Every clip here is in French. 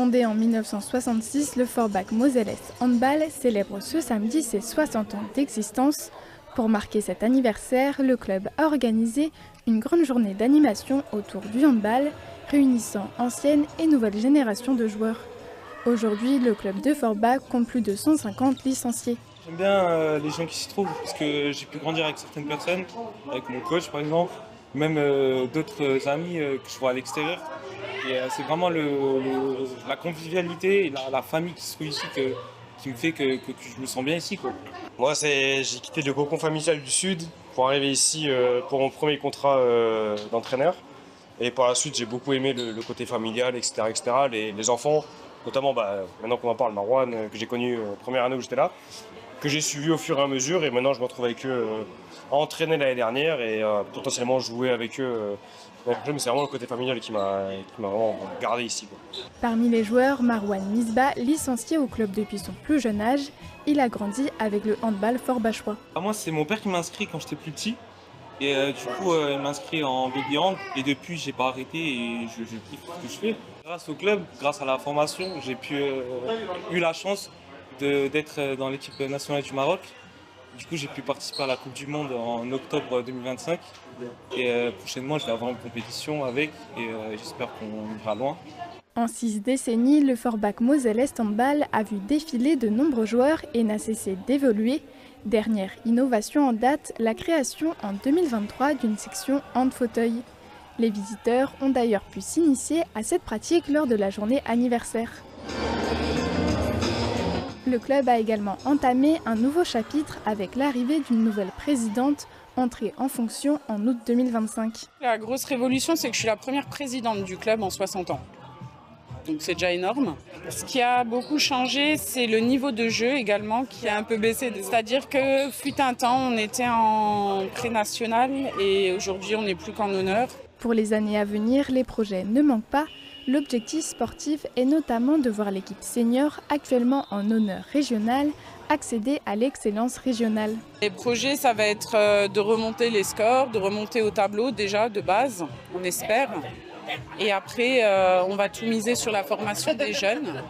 Fondé en 1966, le Forbach Moselle-Est Handball célèbre ce samedi ses 60 ans d'existence. Pour marquer cet anniversaire, le club a organisé une grande journée d'animation autour du handball, réunissant anciennes et nouvelles générations de joueurs. Aujourd'hui, le club de Forbach compte plus de 150 licenciés. J'aime bien les gens qui s'y trouvent, parce que j'ai pu grandir avec certaines personnes, avec mon coach par exemple, même d'autres amis que je vois à l'extérieur. Et c'est vraiment la convivialité et la famille qui se trouve ici qui me fait que je me sens bien ici, quoi. Moi, j'ai quitté le cocon familial du Sud pour arriver ici pour mon premier contrat d'entraîneur. Et par la suite, j'ai beaucoup aimé le côté familial, etc. etc. Les enfants, notamment, maintenant qu'on en parle, Marwan, que j'ai connu première année où j'étais là, que j'ai suivi au fur et à mesure. Et maintenant, je me retrouve avec eux à entraîner l'année dernière et potentiellement jouer avec eux. Mais c'est vraiment le côté familial qui m'a vraiment gardé ici, quoi. Parmi les joueurs, Marwan Misbah, licencié au club depuis son plus jeune âge, il a grandi avec le handball forbachois. Moi, c'est mon père qui m'a inscrit quand j'étais plus petit. Et du coup, il m'a inscrit en baby hand. Et depuis, j'ai pas arrêté et je kiffe ce que je fais. Grâce au club, grâce à la formation, j'ai eu la chance d'être dans l'équipe nationale du Maroc. Du coup, j'ai pu participer à la Coupe du Monde en octobre 2025. Et prochainement, je vais avoir une compétition avec et j'espère qu'on ira loin. En 6 décennies, le Forbach Moselle-Est Handball a vu défiler de nombreux joueurs et n'a cessé d'évoluer. Dernière innovation en date, la création en 2023 d'une section hand-fauteuil. Les visiteurs ont d'ailleurs pu s'initier à cette pratique lors de la journée anniversaire. Le club a également entamé un nouveau chapitre avec l'arrivée d'une nouvelle présidente entrée en fonction en août 2025. La grosse révolution, c'est que je suis la première présidente du club en 60 ans. Donc c'est déjà énorme. Ce qui a beaucoup changé, c'est le niveau de jeu également qui a un peu baissé. C'est-à-dire que fut un temps, on était en pré-national et aujourd'hui, on n'est plus qu'en honneur. Pour les années à venir, les projets ne manquent pas. L'objectif sportif est notamment de voir l'équipe senior, actuellement en honneur régional, accéder à l'excellence régionale. Les projets, ça va être de remonter les scores, de remonter au tableau déjà de base, on espère. Et après, on va tout miser sur la formation des jeunes,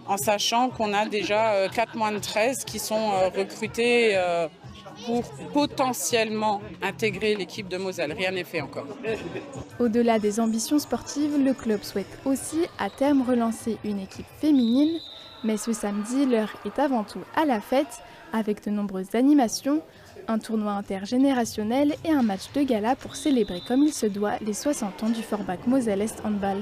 en sachant qu'on a déjà 4 moins de 13 qui sont recrutés pour potentiellement intégrer l'équipe de Moselle. Rien n'est fait encore. Au-delà des ambitions sportives, le club souhaite aussi à terme relancer une équipe féminine. Mais ce samedi, l'heure est avant tout à la fête, avec de nombreuses animations, un tournoi intergénérationnel et un match de gala pour célébrer comme il se doit les 60 ans du Forbach Moselle-Est Handball.